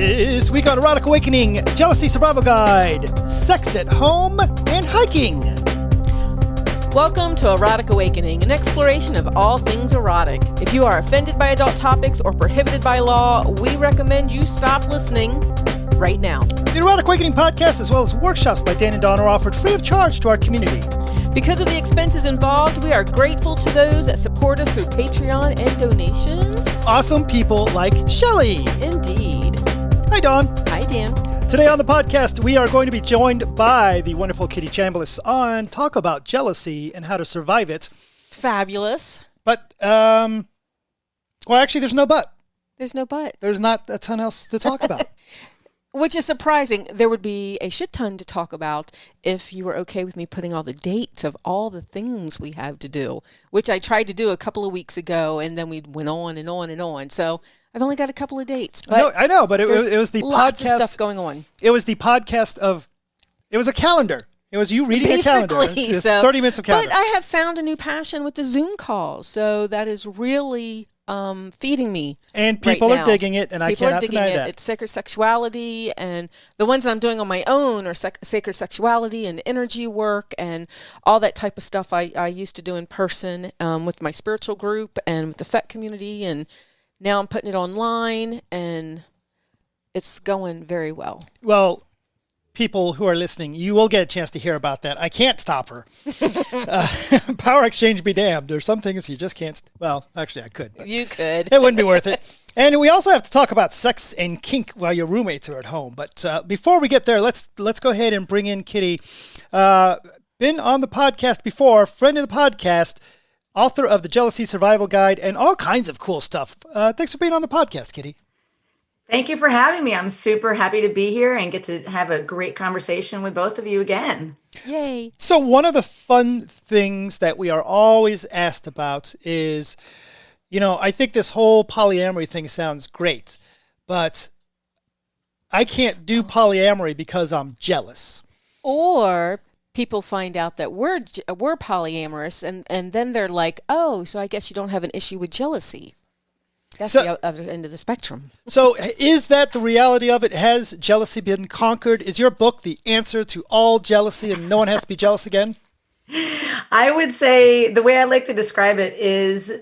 This week on Erotic Awakening, Jealousy Survival Guide, Sex at Home, and Hiking. Welcome to Erotic Awakening, an exploration of all things erotic. If you are offended by adult topics or prohibited by law, we recommend you stop listening right now. The Erotic Awakening podcast, as well as workshops by Dan and Dawn, are offered free of charge to our community. Because of the expenses involved, we are grateful to those that support us through Patreon and donations. Awesome people like Shelly. Indeed. Hi, Dawn. Hi, Dan. Today on the podcast, we are going to be joined by the wonderful Kitty Chambliss on talk about jealousy and how to survive it. Fabulous. But, well, actually, there's no but. There's no but. There's not a ton else to talk about. Which is surprising. There would be a shit ton to talk about if you were okay with me putting all the dates of all the things we have to do, which I tried to do a couple of weeks ago, and then we went on and on and on. So I've only got a couple of dates. But no, I know, but it was the lots podcast. Of stuff going on. It was the podcast of. It was a calendar. It was you reading a calendar. It's 30 minutes of calendar. But I have found a new passion with the Zoom calls, so that is really feeding me. And people are digging it, and I cannot deny that. It's sacred sexuality, and the ones I'm doing on my own are sacred sexuality and energy work and all that type of stuff I used to do in person with my spiritual group and with the FET community, and now I'm putting it online, and it's going very well. Well, people who are listening, you will get a chance to hear about that. I can't stop her. Power exchange be damned. There's some things you just can't. Well, actually, I could. But you could. It wouldn't be worth it. And we also have to talk about sex and kink while your roommates are at home. But before we get there, let's go ahead and bring in Kitty. Been on the podcast before, friend of the podcast, author of the Jealousy Survival Guide, and all kinds of cool stuff. Thanks for being on the podcast, Kitty. Thank you for having me. I'm super happy to be here and get to have a great conversation with both of you again. Yay. So one of the fun things that we are always asked about is, I think this whole polyamory thing sounds great, but I can't do polyamory because I'm jealous. Or people find out that we're polyamorous, and then they're like, oh, so I guess you don't have an issue with jealousy. That's the other end of the spectrum. So is that the reality of it? Has jealousy been conquered? Is your book the answer to all jealousy and no one has to be jealous again? I would say the way I like to describe it is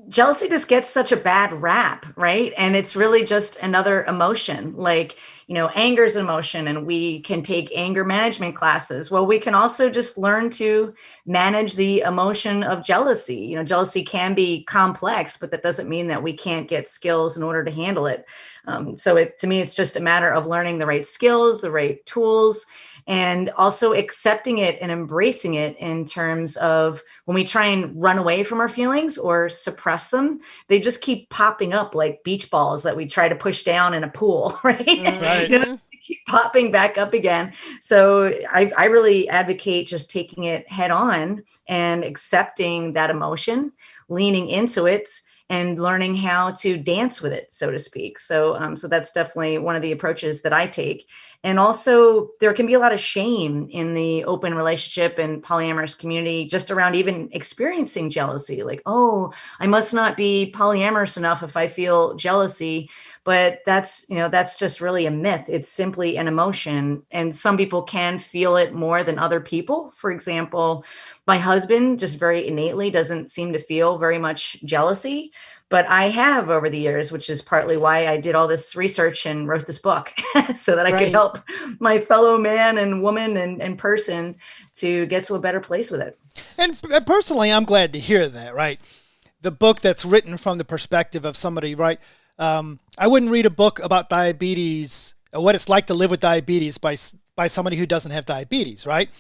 jealousy just gets such a bad rap, right? And it's really just another emotion. Like, anger is an emotion, and we can take anger management classes. Well, we can also just learn to manage the emotion of jealousy. Jealousy can be complex, but that doesn't mean that we can't get skills in order to handle it. To me, it's just a matter of learning the right skills, the right tools, and also accepting it and embracing it in terms of when we try and run away from our feelings or suppress them, they just keep popping up like beach balls that we try to push down in a pool, right? Right. They keep popping back up again. So I really advocate just taking it head on and accepting that emotion, leaning into it, and learning how to dance with it, so to speak. So that's definitely one of the approaches that I take. And also there can be a lot of shame in the open relationship and polyamorous community just around even experiencing jealousy. Like, oh, I must not be polyamorous enough if I feel jealousy. But that's just really a myth. It's simply an emotion. And some people can feel it more than other people. For example, my husband just very innately doesn't seem to feel very much jealousy, but I have over the years, which is partly why I did all this research and wrote this book so that I could help my fellow man and woman and person to get to a better place with it. And personally, I'm glad to hear that, right? The book that's written from the perspective of somebody, right? I wouldn't read a book about diabetes, what it's like to live with diabetes by somebody who doesn't have diabetes, right?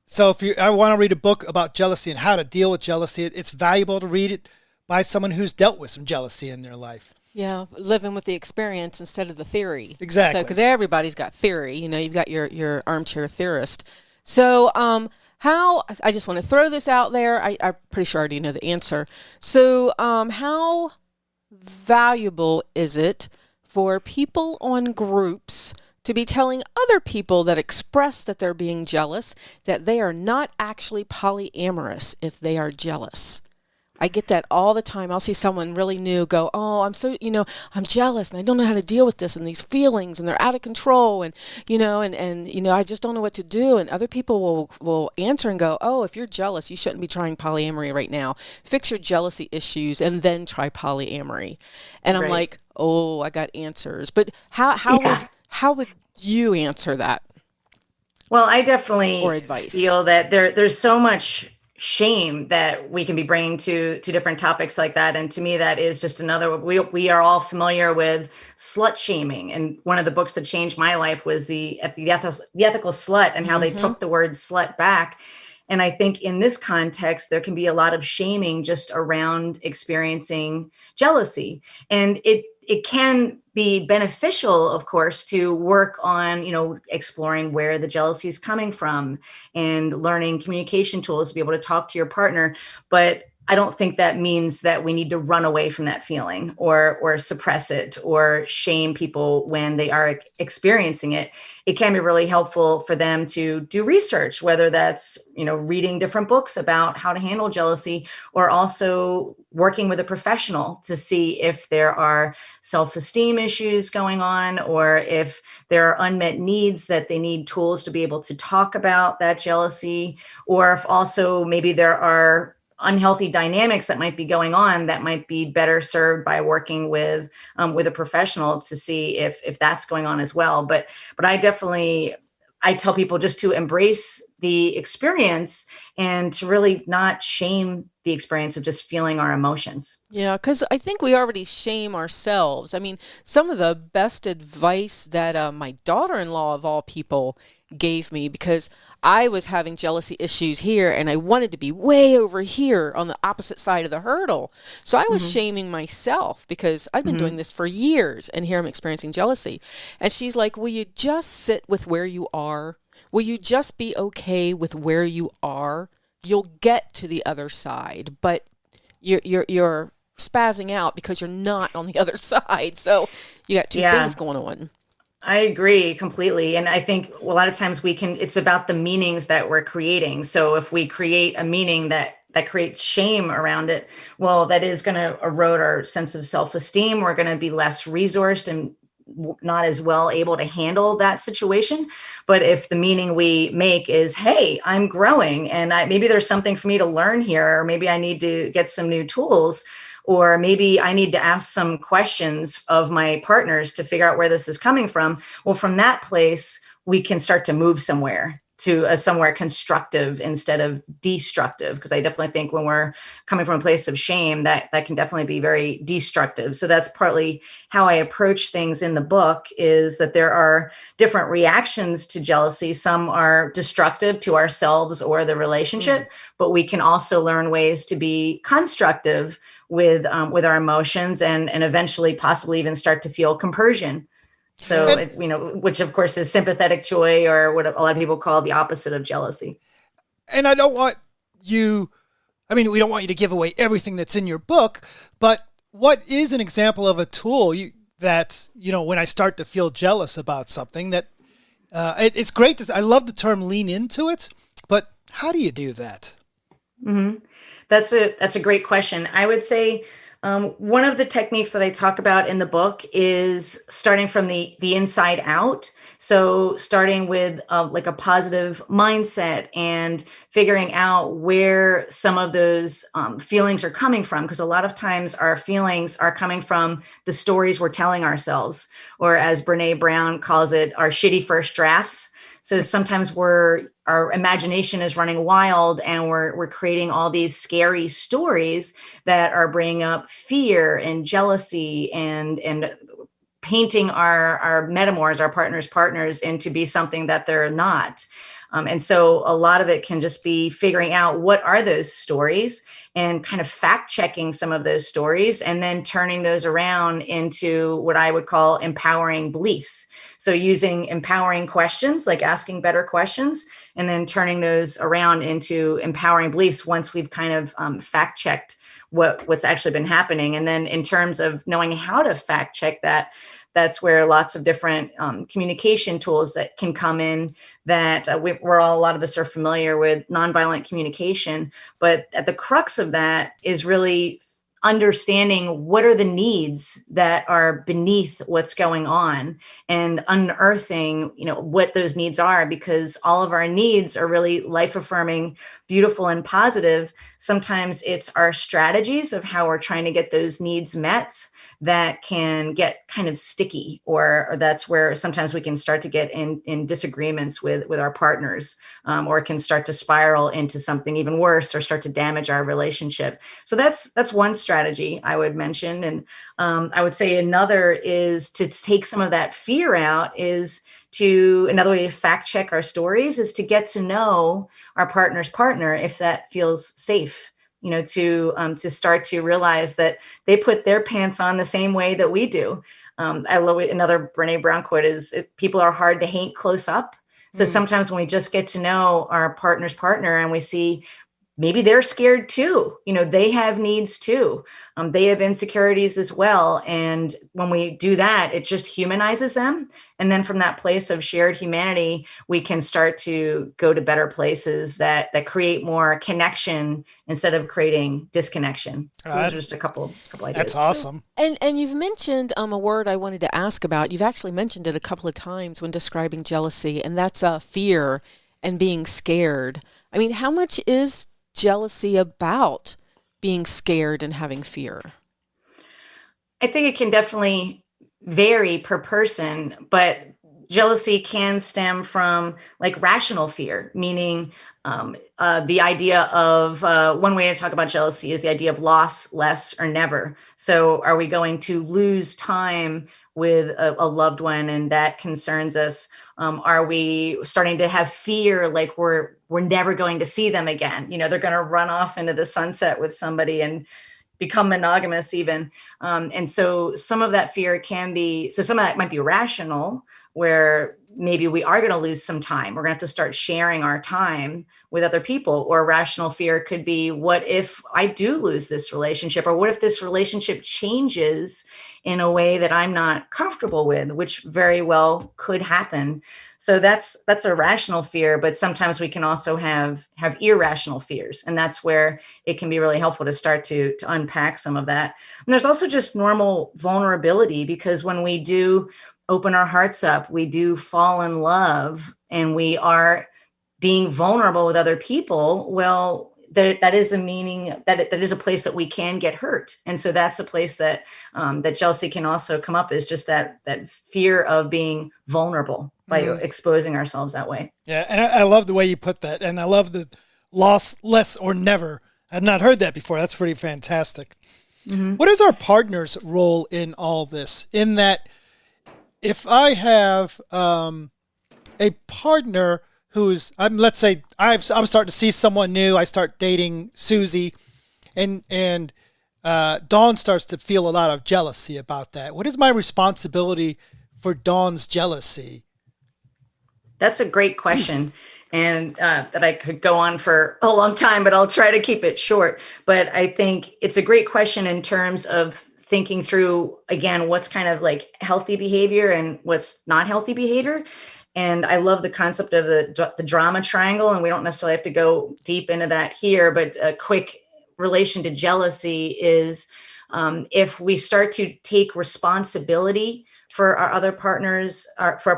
So I want to read a book about jealousy and how to deal with jealousy, it's valuable to read it by someone who's dealt with some jealousy in their life. Yeah, living with the experience instead of the theory. Exactly. Because everybody's got theory. You've got your armchair theorist. So I just want to throw this out there. I'm pretty sure I already know the answer. So how valuable is it for people on groups to be telling other people that express that they're being jealous that they are not actually polyamorous if they are jealous? I get that all the time. I'll see someone really new go, oh, I'm so, I'm jealous and I don't know how to deal with this and these feelings and they're out of control and, I just don't know what to do. And other people will answer and go, oh, if you're jealous, you shouldn't be trying polyamory right now. Fix your jealousy issues and then try polyamory. And I'm like, oh, I got answers. But how would you answer that? Well, I definitely or advice? Feel that there's so much shame that we can be bringing to different topics like that. And to me, that is just another, we are all familiar with slut shaming. And one of the books that changed my life was the ethical slut, and how they took the word slut back. And I think in this context, there can be a lot of shaming just around experiencing jealousy. And it can be beneficial, of course, to work on, exploring where the jealousy is coming from and learning communication tools to be able to talk to your partner. But I don't think that means that we need to run away from that feeling or suppress it or shame people when they are experiencing it. It can be really helpful for them to do research, whether that's, reading different books about how to handle jealousy, or also working with a professional to see if there are self-esteem issues going on, or if there are unmet needs that they need tools to be able to talk about that jealousy, or if also maybe there are unhealthy dynamics that might be going on that might be better served by working with a professional to see if that's going on as well. But I tell people just to embrace the experience and to really not shame the experience of just feeling our emotions. Yeah, because I think we already shame ourselves. I mean, some of the best advice that my daughter-in-law of all people gave me, because I was having jealousy issues here and I wanted to be way over here on the opposite side of the hurdle. So I was shaming myself because I've been doing this for years and here I'm experiencing jealousy. And she's like, will you just sit with where you are? Will you just be okay with where you are? You'll get to the other side, but you're spazzing out because you're not on the other side. So you got two things going on. I agree completely. And I think a lot of times it's about the meanings that we're creating. So if we create a meaning that creates shame around it, well, that is going to erode our sense of self-esteem. We're going to be less resourced and not as well able to handle that situation. But if the meaning we make is, hey, I'm growing and maybe there's something for me to learn here, or maybe I need to get some new tools, or maybe I need to ask some questions of my partners to figure out where this is coming from. Well, from that place, we can start to move somewhere to somewhere constructive instead of destructive. Because I definitely think when we're coming from a place of shame, that can definitely be very destructive. So that's partly how I approach things in the book, is that there are different reactions to jealousy. Some are destructive to ourselves or the relationship, but we can also learn ways to be constructive with our emotions and eventually possibly even start to feel compersion. So, which of course is sympathetic joy, or what a lot of people call the opposite of jealousy. And I don't want you, we don't want you to give away everything that's in your book, but what is an example of a tool that when I start to feel jealous about something that it's great. I love the term lean into it, but how do you do that? Mm-hmm. That's a great question. I would say one of the techniques that I talk about in the book is starting from the inside out. So starting with like a positive mindset and figuring out where some of those feelings are coming from. Because a lot of times our feelings are coming from the stories we're telling ourselves, or as Brene Brown calls it, our shitty first drafts. So sometimes our imagination is running wild and we're creating all these scary stories that are bringing up fear and jealousy and painting our metamors, our partners into be something that they're not. And so a lot of it can just be figuring out what are those stories and kind of fact checking some of those stories and then turning those around into what I would call empowering beliefs. So using empowering questions, like asking better questions, and then turning those around into empowering beliefs once we've kind of fact checked what's actually been happening. And then in terms of knowing how to fact check that, that's where lots of different communication tools that can come in that a lot of us are familiar with nonviolent communication. But at the crux of that is really understanding what are the needs that are beneath what's going on and unearthing, what those needs are, because all of our needs are really life affirming, beautiful, and positive. Sometimes it's our strategies of how we're trying to get those needs met that can get kind of sticky, or that's where sometimes we can start to get in disagreements with our partners, or it can start to spiral into something even worse or start to damage our relationship. So that's one strategy I would mention. And I would say another is to take some of that fear out, another way to fact check our stories is to get to know our partner's partner, if that feels safe. To start to realize that they put their pants on the same way that we do. I love it. Another Brene Brown quote is, people are hard to hate close up. So sometimes when we just get to know our partner's partner and we see maybe they're scared too, they have needs too. They have insecurities as well. And when we do that, it just humanizes them. And then from that place of shared humanity, we can start to go to better places that create more connection instead of creating disconnection. So those are just a couple ideas. That's awesome. And you've mentioned a word I wanted to ask about. You've actually mentioned it a couple of times when describing jealousy, and that's fear and being scared. I mean, how much is jealousy about being scared and having fear? I think it can definitely vary per person, but jealousy can stem from rational fear, meaning the idea of one way to talk about jealousy is the idea of loss, less, or never. So are we going to lose time with a loved one, and that concerns us? Are we starting to have fear we're never going to see them again? They're going to run off into the sunset with somebody and become monogamous even. And so some of that fear some of that might be rational, where maybe we are going to lose some time. We're going to have to start sharing our time with other people. Or rational fear could be, what if I do lose this relationship? Or what if this relationship changes in a way that I'm not comfortable with, which very well could happen. So that's a rational fear, but sometimes we can also have irrational fears. And that's where it can be really helpful to start to unpack some of that. And there's also just normal vulnerability, because when we do open our hearts up, we do fall in love, and we are being vulnerable with other people. Well, that is a meaning that is a place that we can get hurt. And so that's a place that that jealousy can also come up, is just that fear of being vulnerable by exposing ourselves that way. Yeah. And I love the way you put that. And I love the loss, less, or never. I've not heard that before. That's pretty fantastic. Mm-hmm. What is our partner's role in all this? In that, if I have a partner who's, let's say I'm starting to see someone new, I start dating Susie, and Dawn starts to feel a lot of jealousy about that. What is my responsibility for Dawn's jealousy? That's a great question. And that I could go on for a long time, but I'll try to keep it short. But I think it's a great question in terms of thinking through, again, what's kind of healthy behavior and what's not healthy behavior. And I love the concept of the drama triangle, and we don't necessarily have to go deep into that here, but a quick relation to jealousy is if we start to take responsibility for our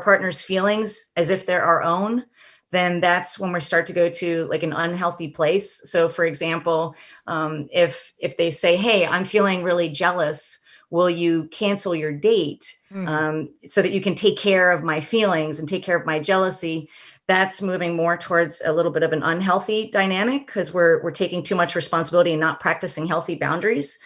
partner's feelings as if they're our own, then that's when we start to go to an unhealthy place. So for example, if they say, hey, I'm feeling really jealous, will you cancel your date so that you can take care of my feelings and take care of my jealousy? That's moving more towards a little bit of an unhealthy dynamic, because we're taking too much responsibility and not practicing healthy boundaries.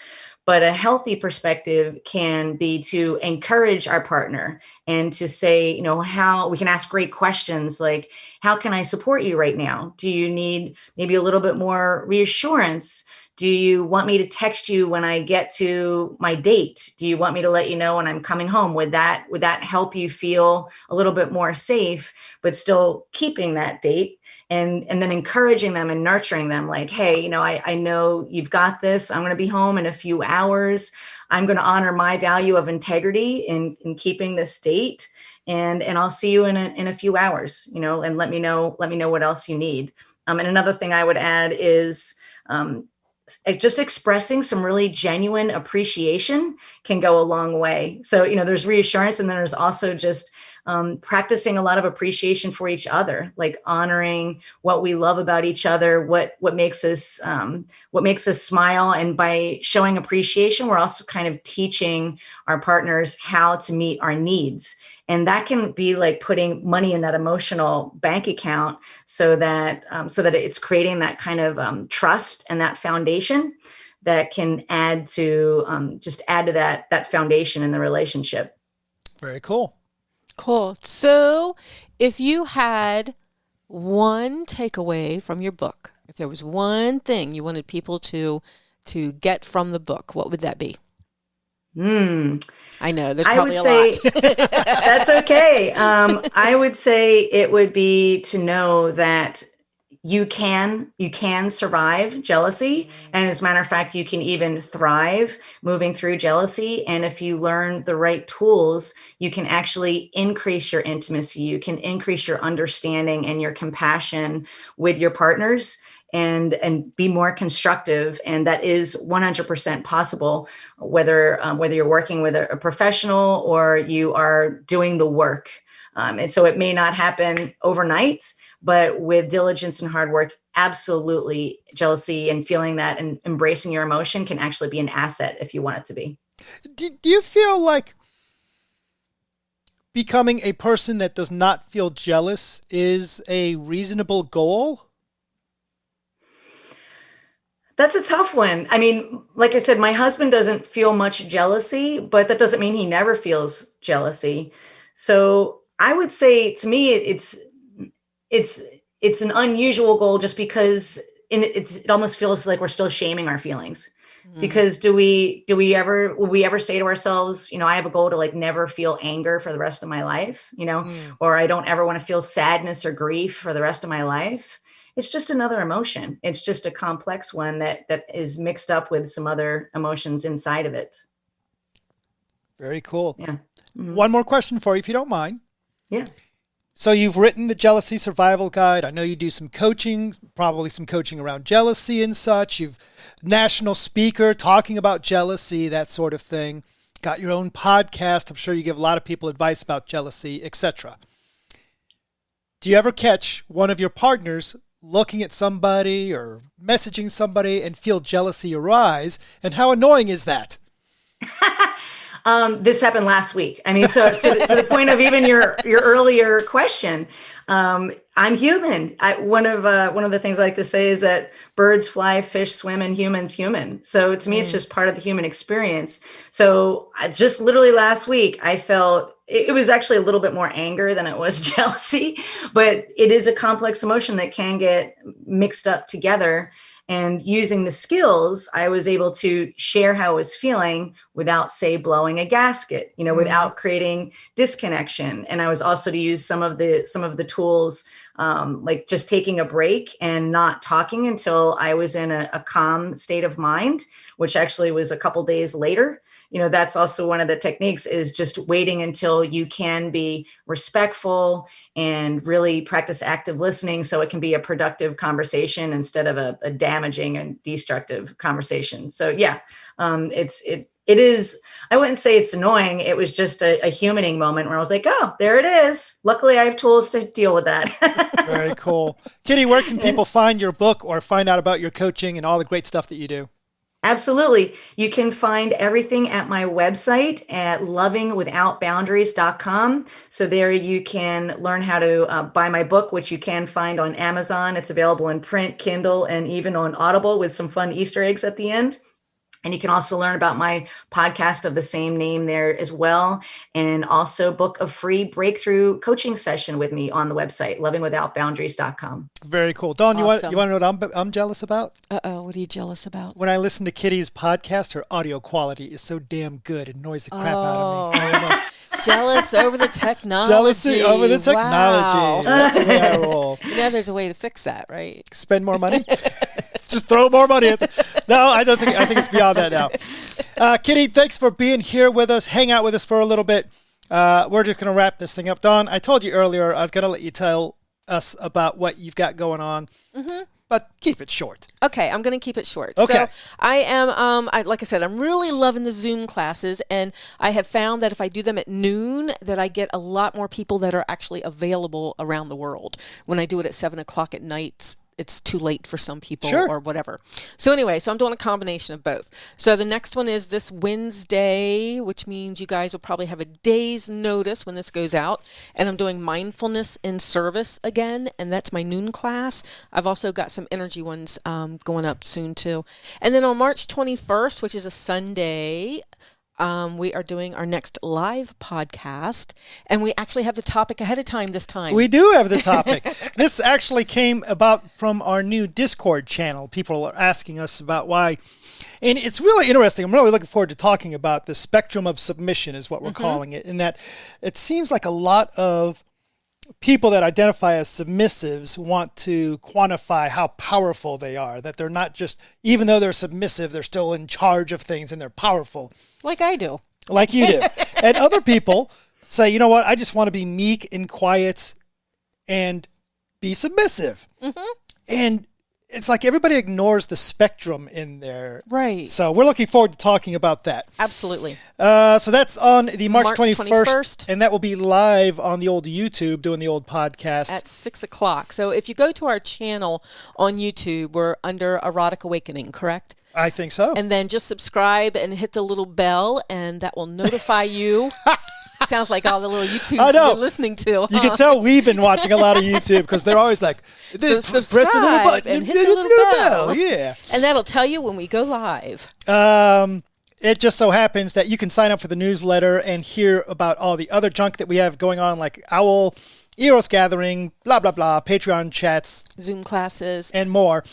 But a healthy perspective can be to encourage our partner and to say, how we can ask great questions like, how can I support you right now? Do you need maybe a little bit more reassurance? Do you want me to text you when I get to my date? Do you want me to let you know when I'm coming home? Would that help you feel a little bit more safe, but still keeping that date? And then encouraging them and nurturing them, like, hey, I know you've got this. I'm going to be home in a few hours. I'm going to honor my value of integrity in keeping this date. And I'll see you in a few hours, and let me know what else you need. And another thing I would add is just expressing some really genuine appreciation can go a long way. So, there's reassurance, and then there's also just practicing a lot of appreciation for each other, like honoring what we love about each other, what makes us smile. And by showing appreciation, we're also kind of teaching our partners how to meet our needs. And that can be like putting money in that emotional bank account so that it's creating that kind of trust and that foundation that can add to that foundation in the relationship. Very cool. Cool. So if you had one takeaway from your book, if there was one thing you wanted people to get from the book, what would that be? I know there's probably a lot. That's okay. I would say it would be to know that you can survive jealousy. And as a matter of fact, you can even thrive moving through jealousy. And if you learn the right tools, you can actually increase your intimacy. You can increase your understanding and your compassion with your partners and be more constructive. And that is 100% possible, whether you're working with a professional or you are doing the work. And so it may not happen overnight, but with diligence and hard work, absolutely, jealousy and feeling that and embracing your emotion can actually be an asset if you want it to be. Do you feel like becoming a person that does not feel jealous is a reasonable goal? That's a tough one. I mean, like I said, my husband doesn't feel much jealousy, but that doesn't mean he never feels jealousy. So I would say, to me, it's an unusual goal just because it almost feels like we're still shaming our feelings. Mm-hmm. Because will we ever say to ourselves, I have a goal to like never feel anger for the rest of my life, or I don't ever want to feel sadness or grief for the rest of my life. It's just another emotion. It's just a complex one that is mixed up with some other emotions inside of it. Very cool. Yeah. Mm-hmm. One more question for you, if you don't mind. Yeah. So you've written the Jealousy Survival Guide. I know you do some coaching, probably some coaching around jealousy and such. You've national speaker talking about jealousy, that sort of thing. Got your own podcast. I'm sure you give a lot of people advice about jealousy, etc. Do you ever catch one of your partners looking at somebody or messaging somebody and feel jealousy arise? And how annoying is that? This happened last week. I mean, so to the point of even your earlier question, I'm human. One of the things I like to say is that birds fly, fish swim, and humans human. So to me, it's just part of the human experience. So just literally last week, I felt it was actually a little bit more anger than it was jealousy, but it is a complex emotion that can get mixed up together. And using the skills, I was able to share how I was feeling without, say, blowing a gasket, without creating disconnection. And I was also to use some of the tools, like just taking a break and not talking until I was in a calm state of mind, which actually was a couple days later. That's also one of the techniques, is just waiting until you can be respectful and really practice active listening so it can be a productive conversation instead of a damaging and destructive conversation. So yeah, it is, I wouldn't say it's annoying. It was just a humaning moment where I was like, oh, there it is. Luckily, I have tools to deal with that. Very cool. Kitty, where can people find your book or find out about your coaching and all the great stuff that you do? Absolutely. You can find everything at my website at lovingwithoutboundaries.com. So there you can learn how to buy my book, which you can find on Amazon. It's available in print, Kindle, and even on Audible with some fun Easter eggs at the end. And you can also learn about my podcast of the same name there as well. And also book a free breakthrough coaching session with me on the website, lovingwithoutboundaries.com. Very cool. Dawn, Awesome. you want to know what I'm jealous about? Uh-oh, what are you jealous about? When I listen to Kitty's podcast, her audio quality is so damn good. It annoys the crap out of me. I don't know. Jealous over the technology. Jealousy over the technology. Wow. That's the way I roll. There's a way to fix that, right? Spend more money? Just throw more money at No, I think it's beyond that now. Kitty, thanks for being here with us. Hang out with us for a little bit. We're just going to wrap this thing up. Dawn, I told you earlier I was going to let you tell us about what you've got going on. Mm-hmm. But keep it short. Okay, I'm going to keep it short. Okay. So I am, like I said, I'm really loving the Zoom classes, and I have found that if I do them at noon, that I get a lot more people that are actually available around the world. When I do it at 7 o'clock at night, it's too late for some people or whatever. So anyway, I'm doing a combination of both. So the next one is this Wednesday, which means you guys will probably have a day's notice when this goes out. And I'm doing mindfulness in service again, and that's my noon class. I've also got some energy ones going up soon too. And then on March 21st, which is a Sunday, we are doing our next live podcast, and we actually have the topic ahead of time this time. We do have the topic. This actually came about from our new Discord channel. People are asking us about why. And it's really interesting. I'm really looking forward to talking about the spectrum of submission is what we're calling it, in that it seems like a lot of people that identify as submissives want to quantify how powerful they are, that they're not just, even though they're submissive, they're still in charge of things and they're powerful. Like I do. Like you do. And other people say, you know what, I just want to be meek and quiet and be submissive. Mm-hmm. And it's like everybody ignores the spectrum in there. Right. So we're looking forward to talking about that. Absolutely. So that's on the March 21st. And that will be live on the old YouTube, doing the old podcast. At 6 o'clock. So if you go to our channel on YouTube, we're under Erotic Awakening, correct? I think so. And then just subscribe and hit the little bell, and that will notify you. Sounds like all the little YouTubes you've been listening to. Huh? You can tell we've been watching a lot of YouTube because they're always like, so press the little button and hit the little bell. Yeah. And that'll tell you when we go live. It just so happens that you can sign up for the newsletter and hear about all the other junk that we have going on, like Owl, Eros Gathering, blah, blah, blah, Patreon chats, Zoom classes, and more.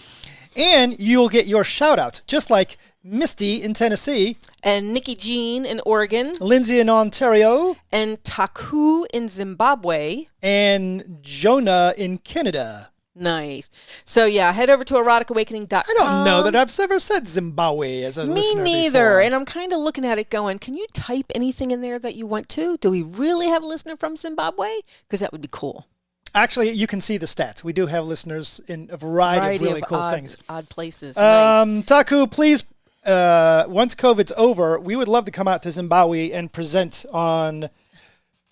And you'll get your shout-outs, just like Misty in Tennessee. And Nikki Jean in Oregon. Lindsay in Ontario. And Taku in Zimbabwe. And Jonah in Canada. Nice. So, yeah, head over to eroticawakening.com. I don't know that I've ever said Zimbabwe as a listener Me neither. before. And I'm kind of looking at it going, can you type anything in there that you want to? Do we really have a listener from Zimbabwe? Because that would be cool. Actually, you can see the stats. We do have listeners in a variety of really cool things. Odd places. Nice. Taku, please, once COVID's over, we would love to come out to Zimbabwe and present on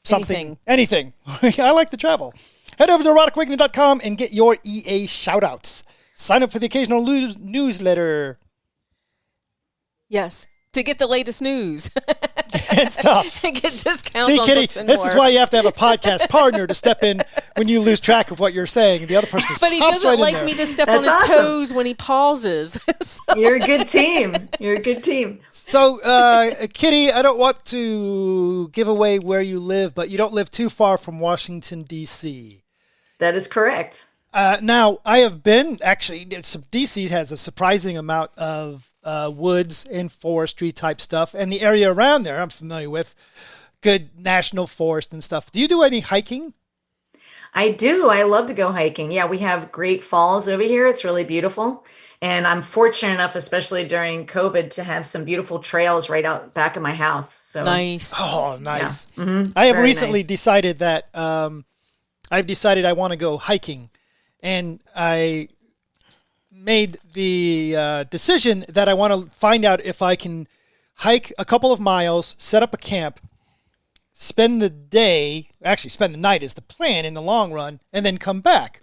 something. Anything. I like to travel. Head over to eroticawakening.com and get your EA shout-outs. Sign up for the occasional newsletter. Yes, to get the latest news. It's tough. And get discounts See, on Kitty, books and this more. is why you have to have a podcast partner to step in when you lose track of what you're saying. The other person But he hops doesn't right in like there. me to step That's on his awesome. toes when he pauses. So- You're a good team. You're a good team. So, Kitty, I don't want to give away where you live, but you don't live too far from Washington, D.C. That is correct. Now, I have been, actually, D.C. has a surprising amount of woods and forestry type stuff, and the area around there I'm familiar with, good national forest and stuff. Do you do any hiking? I do. I love to go hiking. Yeah, we have great falls over here. It's really beautiful. And I'm fortunate enough, especially during COVID, to have some beautiful trails right out back of my house. So nice. Oh, nice. Yeah. Mm-hmm. I have Very recently nice. decided that I've decided I want to go hiking, and I made the decision that I want to find out if I can hike a couple of miles, set up a camp, spend the night is the plan in the long run, and then come back.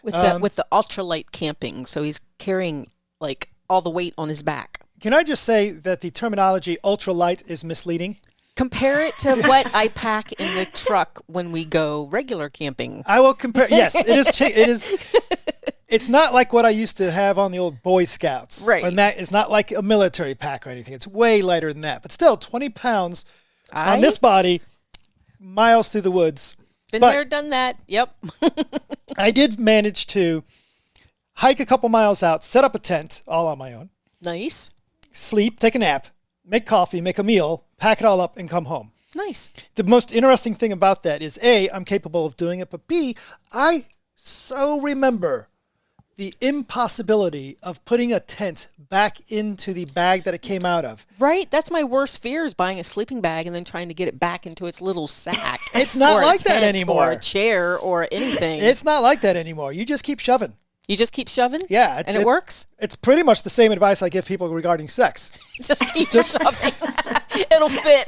With the ultralight camping, so he's carrying like all the weight on his back. Can I just say that the terminology ultralight is misleading? Compare it to what I pack in the truck when we go regular camping. I will compare. Yes, it is. It is. It's not like what I used to have on the old Boy Scouts. Right. And that is not like a military pack or anything. It's way lighter than that. But still, 20 pounds on this body, miles through the woods. Been there, done that. Yep. I did manage to hike a couple miles out, set up a tent all on my own. Nice. Sleep, take a nap, make coffee, make a meal, pack it all up, and come home. Nice. The most interesting thing about that is, A, I'm capable of doing it, but B, I so remember the impossibility of putting a tent back into the bag that it came out of. Right? That's my worst fear, is buying a sleeping bag and then trying to get it back into its little sack. It's not like that anymore. Or a chair or anything. It's not like that anymore. You just keep shoving. You just keep shoving? Yeah. And it works? It's pretty much the same advice I give people regarding sex. Just keep shoving. It'll fit.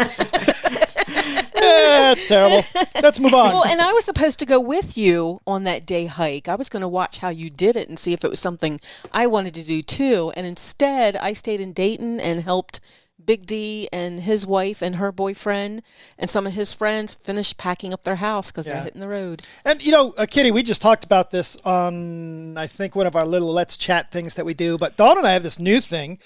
That's terrible. Let's move on. Well, and I was supposed to go with you on that day hike. I was going to watch how you did it and see if it was something I wanted to do too. And instead, I stayed in Dayton and helped Big D and his wife and her boyfriend and some of his friends finish packing up their house because they're hitting the road. And, Kitty, we just talked about this on, I think, one of our little Let's Chat things that we do. But Dawn and I have this new thing.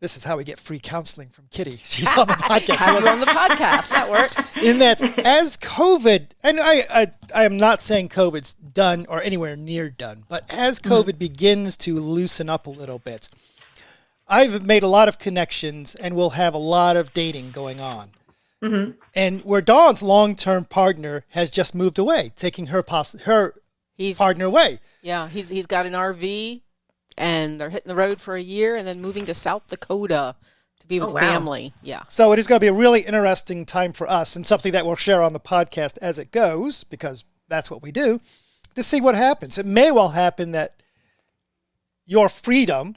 This is how we get free counseling from Kitty. She's on the podcast. She's on the podcast. That works. In that, as COVID, and I am not saying COVID's done or anywhere near done, but as COVID begins to loosen up a little bit, I've made a lot of connections and will have a lot of dating going on. Mm-hmm. And where Dawn's long-term partner has just moved away, taking her partner away. Yeah, he's got an RV, and they're hitting the road for a year and then moving to South Dakota to be with family. Yeah. So it is going to be a really interesting time for us, and something that we'll share on the podcast as it goes, because that's what we do, to see what happens. It may well happen that your freedom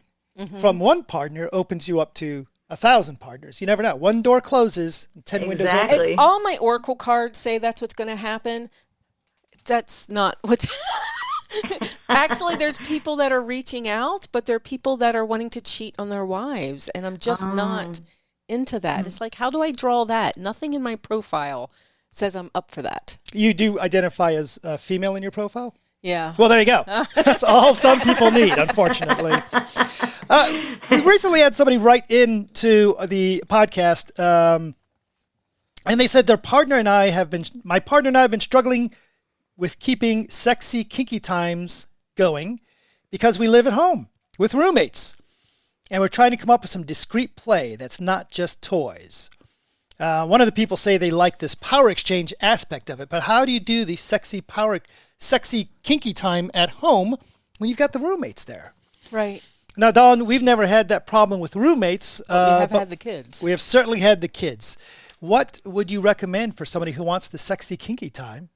from one partner opens you up to 1,000 partners. You never know. One door closes, 10 windows open. All my oracle cards say that's what's going to happen. That's not what's... Actually, there's people that are reaching out, but there are people that are wanting to cheat on their wives, and I'm just not into that. It's like, how do I draw that? Nothing in my profile says I'm up for that. You do identify as female in your profile? Yeah. Well, there you go. That's all some people need, unfortunately. We recently had somebody write into the podcast, and they said my partner and I have been struggling with keeping sexy, kinky times going because we live at home with roommates. And we're trying to come up with some discreet play that's not just toys. One of the people say they like this power exchange aspect of it, but how do you do the sexy, kinky time at home when you've got the roommates there? Right. Now, Dawn, we've never had that problem with roommates. We have had the kids. We have certainly had the kids. What would you recommend for somebody who wants the sexy, kinky time?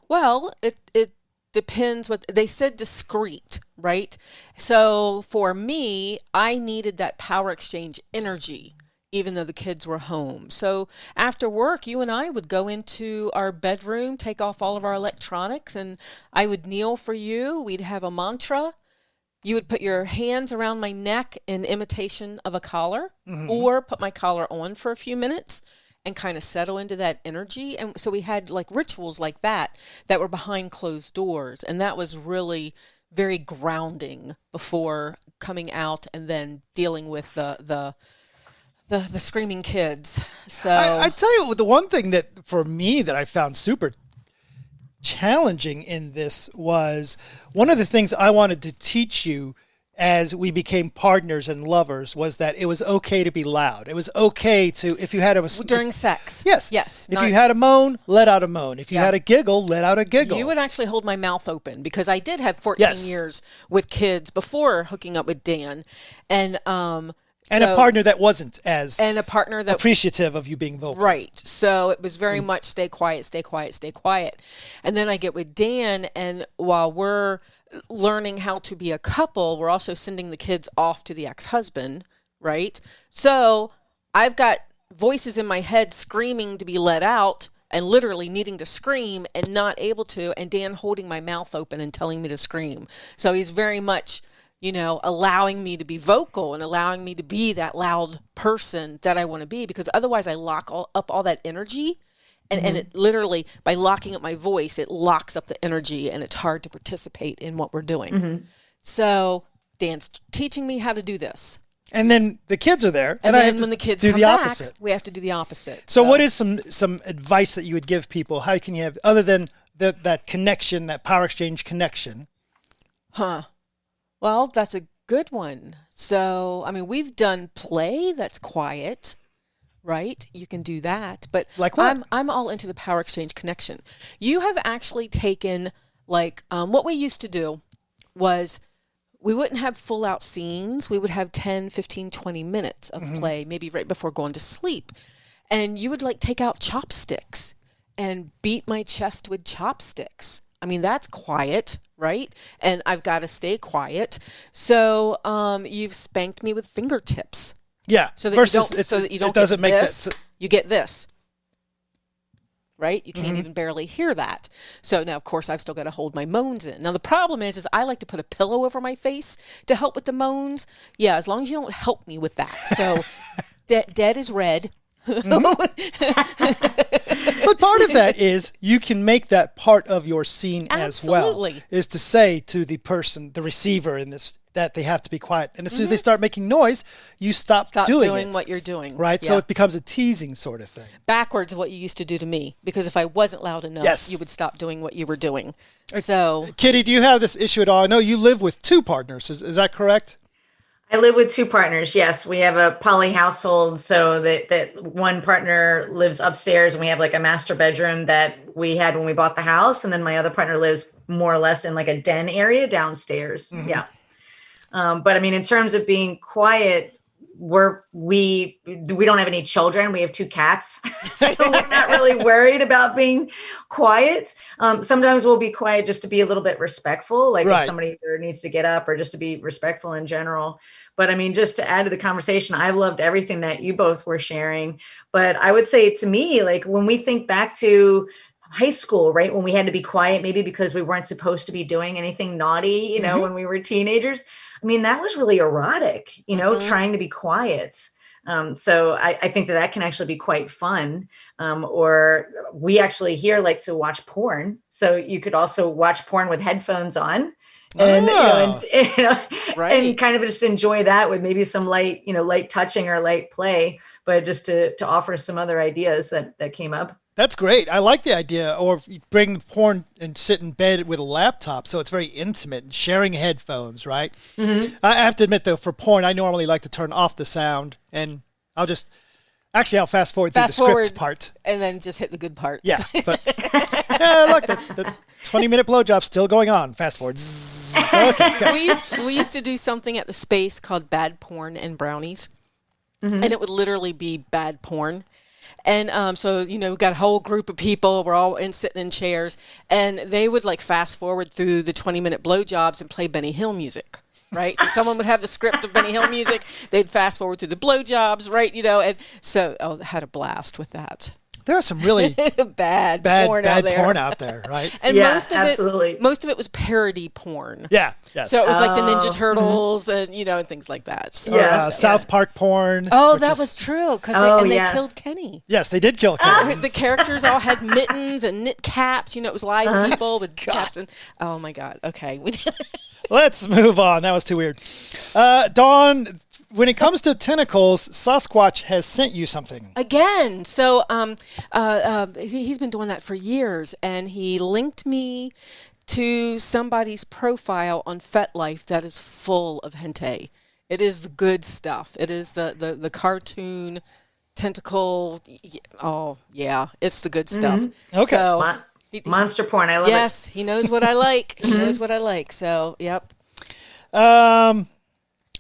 Well, it depends what they said. Discreet, right? So for me, I needed that power exchange energy, even though the kids were home. So after work, you and I would go into our bedroom, take off all of our electronics, and I would kneel for you. We'd have a mantra. You would put your hands around my neck in imitation of a collar, or put my collar on for a few minutes and kind of settle into that energy. And so we had like rituals like that were behind closed doors. And that was really very grounding before coming out and then dealing with the screaming kids. So I tell you, the one thing that for me that I found super challenging in this was one of the things I wanted to teach you as we became partners and lovers was that it was okay to be loud. It was okay to, if you had during sex. Yes. Yes. If you had a moan, let out a moan. If you had a giggle, let out a giggle. You would actually hold my mouth open because I did have 14 years with kids before hooking up with Dan. And a partner that wasn't as appreciative of you being vocal. Right. So it was very much stay quiet, stay quiet, stay quiet. And then I get with Dan, and while we're learning how to be a couple, we're also sending the kids off to the ex-husband, right? So I've got voices in my head screaming to be let out and literally needing to scream and not able to, and Dan holding my mouth open and telling me to scream. So he's very much, allowing me to be vocal and allowing me to be that loud person that I want to be, because otherwise I lock up all that energy And it literally, by locking up my voice, it locks up the energy, and it's hard to participate in what we're doing. So Dan's teaching me how to do this. And then the kids are there, And I then have when to the kids do come the back, opposite. we have to do the opposite. So what is some advice that you would give people? How can you have, other than that connection, that power exchange connection? Well, that's a good one. So, I mean, we've done play that's quiet, right? You can do that. But like what? I'm all into the power exchange connection. You have actually taken, like, what we used to do was we wouldn't have full out scenes. We would have 10, 15, 20 minutes of play, maybe right before going to sleep. And you would like take out chopsticks and beat my chest with chopsticks. I mean, that's quiet, right? And I've got to stay quiet. So you've spanked me with fingertips. Yeah. So that you don't it doesn't get make this, that. you get this. Right? You can't even barely hear that. So now, of course, I've still got to hold my moans in. Now, the problem is I like to put a pillow over my face to help with the moans. Yeah, as long as you don't help me with that. So dead is red. But part of that is you can make that part of your scene as well. Absolutely. Is to say to the person, the receiver in this, that they have to be quiet. And as soon as they start making noise, you stop doing it, what you're doing. right? Yeah. So it becomes a teasing sort of thing. Backwards of what you used to do to me, because if I wasn't loud enough, you would stop doing what you were doing. So, Kitty, do you have this issue at all? I know you live with two partners. Is that correct? I live with two partners. Yes, we have a poly household, so that one partner lives upstairs, and we have like a master bedroom that we had when we bought the house, and then my other partner lives more or less in like a den area downstairs. Yeah. But I mean, in terms of being quiet, we don't have any children. We have two cats, so we're not really worried about being quiet. Sometimes we'll be quiet just to be a little bit respectful, like if somebody needs to get up, or just to be respectful in general. But I mean, just to add to the conversation, I've loved everything that you both were sharing. But I would say, to me, like when we think back to high school, right, when we had to be quiet, maybe because we weren't supposed to be doing anything naughty, you know, when we were teenagers. I mean, that was really erotic, you know, trying to be quiet. So I think that can actually be quite fun. Or we actually here like to watch porn. So you could also watch porn with headphones on. And, and kind of just enjoy that with maybe some light touching or light play, but just to offer some other ideas that came up. That's great. I like the idea. Or you bring the porn and sit in bed with a laptop, so it's very intimate, and sharing headphones, right? I have to admit, though, for porn, I normally like to turn off the sound, and I'll fast forward through the script part. And then just hit the good parts. Yeah. But, look, the 20-minute blowjob's still going on. Fast forward. Okay. We used to do something at the Space called Bad Porn and Brownies. And it would literally be bad porn. And so, we got a whole group of people. We're all sitting in chairs. And they would like fast forward through the 20-minute blowjobs and play Benny Hill music. Right. So someone would have the script of Benny Hill music. They'd fast forward through the blowjobs. Right. And so I had a blast with that. There are some really bad porn out there, right? And most of it was parody porn. Yeah, yes. So it was like the Ninja Turtles and and things like that. So, South Park porn. Oh, that was true because they killed Kenny. Yes, they did kill Kenny. The characters all had mittens and knit caps. It was live people with caps and oh my god. Okay, let's move on. That was too weird. Dawn, when it comes to tentacles, Sasquatch has sent you something. Again. So he's been doing that for years, and he linked me to somebody's profile on FetLife that is full of hentai. It is the good stuff. It is the cartoon tentacle. Oh, yeah. It's the good stuff. Okay. So, monster porn. I love it. Yes, he knows what I like. He knows what I like. So, yep.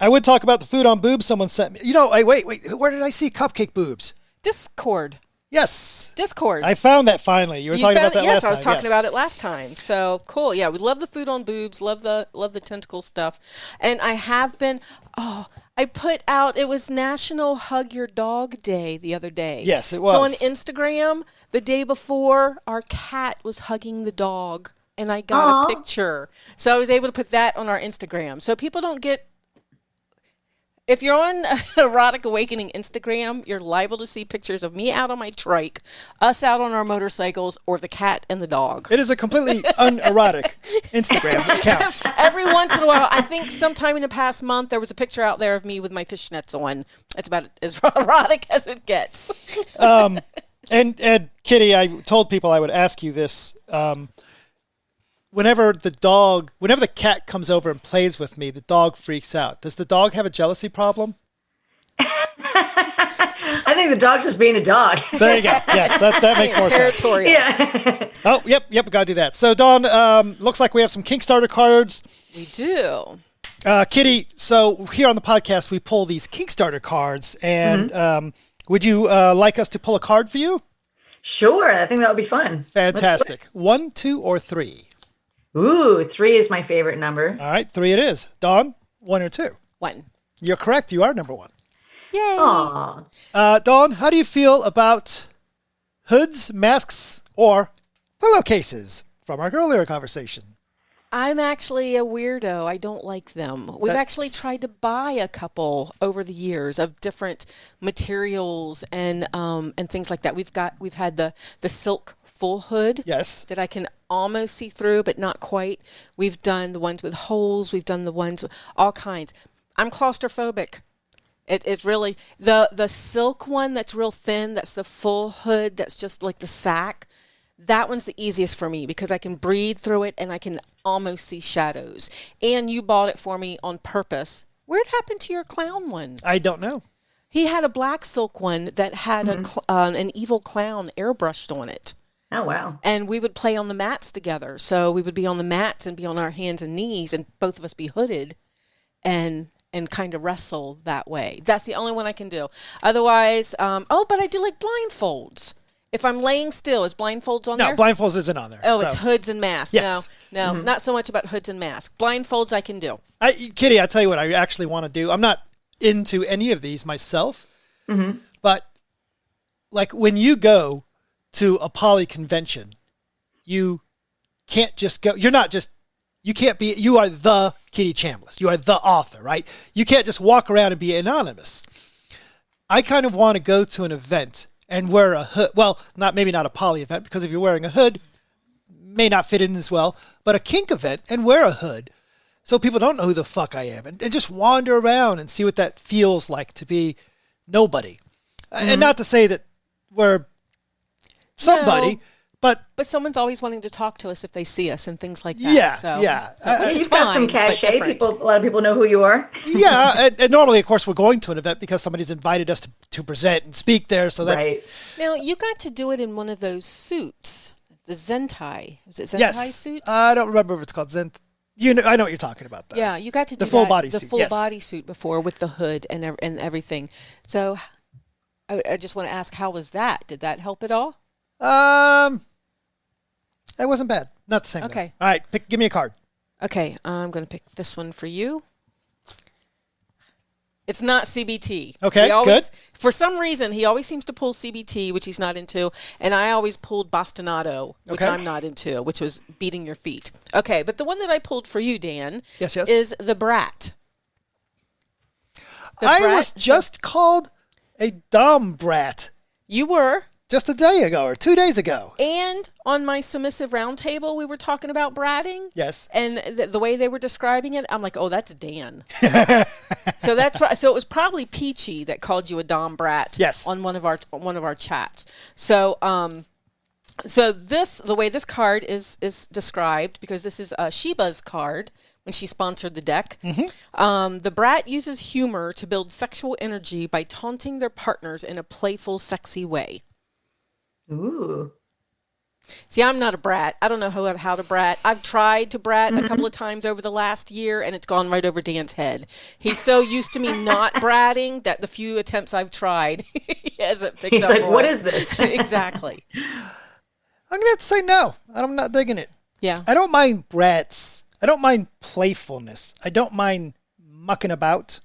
I would talk about the food on boobs someone sent me. Wait. Where did I see cupcake boobs? Discord. Yes. Discord. I found that finally. You were talking about that last time. Yes, I was talking about it last time. So cool. Yeah, we love the food on boobs. Love the tentacle stuff. And I have been. I put out. It was National Hug Your Dog Day the other day. Yes, it was. So on Instagram, the day before, our cat was hugging the dog, and I got a picture. So I was able to put that on our Instagram. So people don't get. If you're on Erotic Awakening Instagram, you're liable to see pictures of me out on my trike, us out on our motorcycles, or the cat and the dog. It is a completely unerotic Instagram account. Every once in a while, I think sometime in the past month, there was a picture out there of me with my fishnets on. It's about as erotic as it gets. And Kitty, I told people I would ask you this. Whenever the cat comes over and plays with me, the dog freaks out. Does the dog have a jealousy problem? I think the dog's just being a dog. There you go. Yes, that makes more sense. Yeah. Oh, yep, we got to do that. So, Dawn, looks like we have some Kickstarter cards. We do. Kitty, so here on the podcast, we pull these Kickstarter cards, and would you like us to pull a card for you? Sure. I think that would be fun. Fantastic. 1, 2, or 3? Ooh, 3 is my favorite number. All right, 3 it is. Dawn, 1 or 2? 1. You're correct. You are number 1. Yay. Aw. Dawn, how do you feel about hoods, masks, or pillowcases from our earlier conversation? I'm actually a weirdo. I don't like them. We've actually tried to buy a couple over the years of different materials and things like that. We've had the silk full hood. Yes. That I can almost see through, but not quite. We've done the ones with holes. We've done the ones with all kinds. I'm claustrophobic. It's really the silk one that's real thin. That's the full hood. That's just like the sack. That one's the easiest for me because I can breathe through it and I can almost see shadows. And you bought it for me on purpose. Where'd happened to your clown one? I don't know. He had a black silk one that had an evil clown airbrushed on it. Oh, wow. And we would play on the mats together. So we would be on the mats and be on our hands and knees and both of us be hooded and kind of wrestle that way. That's the only one I can do. Otherwise, but I do like blindfolds. If I'm laying still, is blindfolds on there? No, blindfolds isn't on there. Oh, it's hoods and masks. Yes. No, not so much about hoods and masks. Blindfolds I can do. Kitty, I'll tell you what I actually want to do. I'm not into any of these myself, but like when you go to a poly convention, you can't just go. You are the Kitty Chambliss. You are the author, right? You can't just walk around and be anonymous. I kind of want to go to an event and wear a hood. Well, maybe not a poly event, because if you're wearing a hood, may not fit in as well, but a kink event and wear a hood so people don't know who the fuck I am and just wander around and see what that feels like to be nobody. And not to say that we're somebody, No. But someone's always wanting to talk to us if they see us and things like that. Which is you've got some fine, but cachet. different. A lot of people know who you are. and normally, of course, we're going to an event because somebody's invited us to present and speak there. So that Right. Now, you got to do it in one of those suits, the Zentai. Is it Zentai yes, suits? I don't remember if it's called Zent. I know what you're talking about. Though. Yeah, you got to do the full that, body the suit. full Yes. body suit before with the hood and everything. So, I just want to ask, how was that? Did that help at all? That wasn't bad. Not the same. Okay. Though. All right, give me a card. Okay, I'm going to pick this one for you. It's not CBT. Okay, good. For some reason, he always seems to pull CBT, which he's not into, and I always pulled bastonado, which I'm not into, which was beating your feet. Okay, but the one that I pulled for you, Dan, is the Brat. I was just called a dumb brat. You were. Just a day ago or 2 days ago. And on my submissive roundtable, we were talking about bratting. Yes. And the way they were describing it, I'm like, oh, that's Dan. So so it was probably Peachy that called you a Dom brat. Yes. On one of our chats. So the way this card is described, because this is Sheba's card when she sponsored the deck. The brat uses humor to build sexual energy by taunting their partners in a playful, sexy way. Ooh. See, I'm not a brat. I don't know how to brat. I've tried to brat a couple of times over the last year, and it's gone right over Dan's head. He's so used to me not bratting that the few attempts I've tried, he hasn't picked up on. He's like, what is this? Exactly. I'm going to have to say no. I'm not digging it. Yeah. I don't mind brats. I don't mind playfulness. I don't mind mucking about.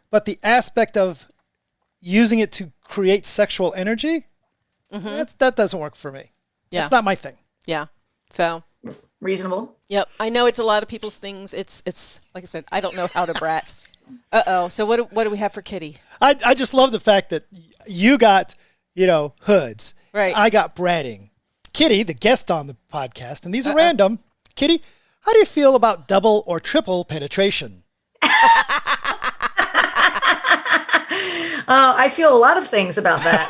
But the aspect of using it to create sexual energy, that doesn't work for me. Yeah. It's not my thing. Yeah. So. Reasonable. Yep. I know it's a lot of people's things. It's like I said, I don't know how to brat. So what do we have for Kitty? I just love the fact that you got, hoods. Right. I got breading. Kitty, the guest on the podcast, and these are random. Kitty, how do you feel about double or triple penetration? I feel a lot of things about that.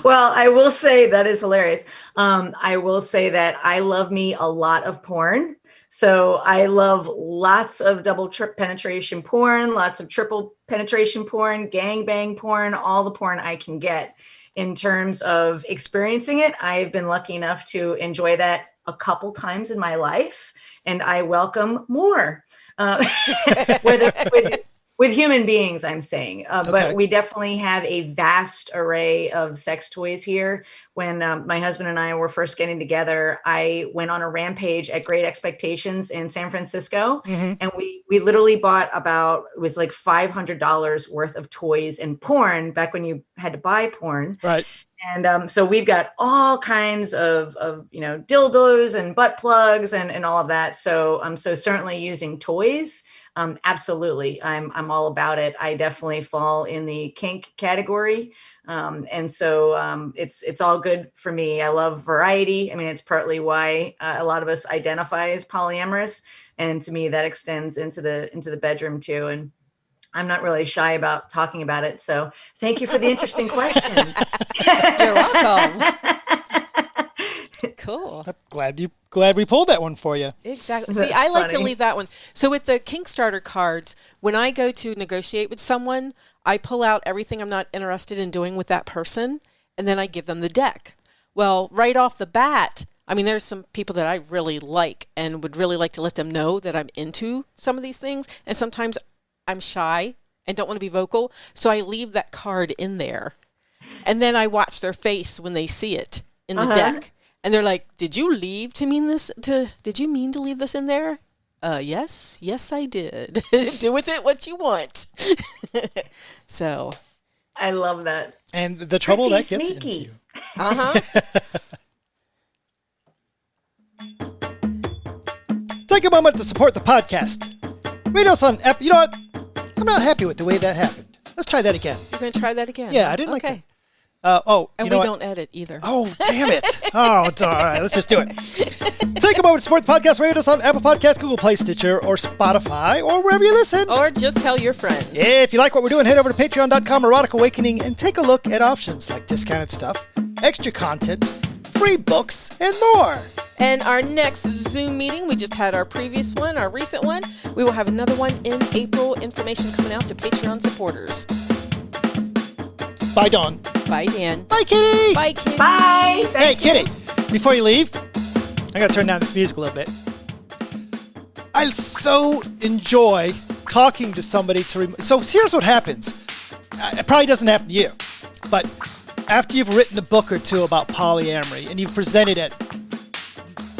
Well, I will say that is hilarious. I will say that I love me a lot of porn. So I love lots of double penetration porn, lots of triple penetration porn, gangbang porn, all the porn I can get. In terms of experiencing it, I've been lucky enough to enjoy that a couple times in my life, and I welcome more. With human beings, I'm saying. But we definitely have a vast array of sex toys here. When my husband and I were first getting together, I went on a rampage at Great Expectations in San Francisco. Mm-hmm. And we literally bought it was like $500 worth of toys and porn back when you had to buy porn. Right. And so we've got all kinds of dildos and butt plugs and all of that. So certainly using toys. Absolutely. I'm all about it. I definitely fall in the kink category. And so it's all good for me. I love variety. I mean, it's partly why a lot of us identify as polyamorous. And to me, that extends into the bedroom too. And I'm not really shy about talking about it. So thank you for the interesting question. You're welcome. Cool. I'm glad we pulled that one for you. Exactly. See, I like to leave that one. So with the Kickstarter cards, when I go to negotiate with someone, I pull out everything I'm not interested in doing with that person, and then I give them the deck. Well, right off the bat, I mean, there's some people that I really like and would really like to let them know that I'm into some of these things. And sometimes I'm shy and don't want to be vocal. So I leave that card in there. And then I watch their face when they see it in the deck. And they're like, did you mean to leave this in there? Yes, I did. Do with it what you want. So. I love that. And the trouble Pretty that gets sneaky. into. Take a moment to support the podcast. Rate us on app. You know what? I'm not happy with the way that happened. Let's try that again. You're going to try that again? Yeah, I didn't like that. And we don't edit either. Oh, damn it. Oh, it's all right. Let's just do it. Take a moment to support the podcast. Rate us on Apple Podcasts, Google Play, Stitcher, or Spotify, or wherever you listen. Or just tell your friends. Yeah, if you like what we're doing, head over to patreon.com, Erotic Awakening, and take a look at options like discounted stuff, extra content, free books, and more. And our next Zoom meeting, we just had our previous one, our recent one. We will have another one in April. Information coming out to Patreon supporters. Bye, Dawn. Bye, Dan. Bye, Kitty. Bye, Kitty. Bye. Hey, Kitty, before you leave, I got to turn down this music a little bit. I so enjoy talking to somebody so here's what happens. It probably doesn't happen to you, but after you've written a book or two about polyamory and you've presented at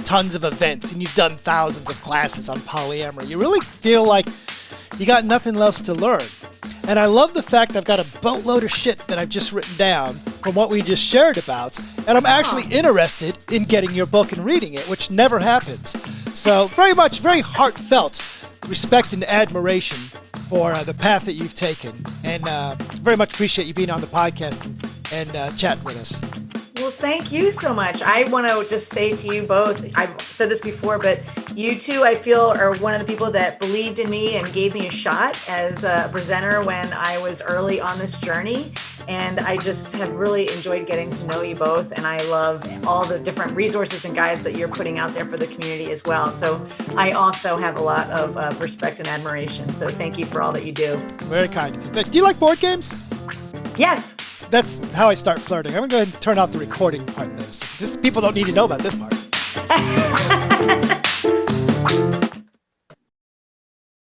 tons of events and you've done thousands of classes on polyamory, you really feel like you got nothing else to learn. And I love the fact I've got a boatload of shit that I've just written down from what we just shared about, and I'm actually interested in getting your book and reading it, which never happens. So very heartfelt respect and admiration for the path that you've taken, and very much appreciate you being on the podcast and chatting with us. Well, thank you so much. I want to just say to you both, I've said this before, but you two, I feel, are one of the people that believed in me and gave me a shot as a presenter when I was early on this journey. And I just have really enjoyed getting to know you both. And I love all the different resources and guides that you're putting out there for the community as well. So I also have a lot of respect and admiration. So thank you for all that you do. Very kind of you. Do you like board games? Yes. That's how I start flirting. I'm going to go ahead and turn off the recording part of this. People don't need to know about this part.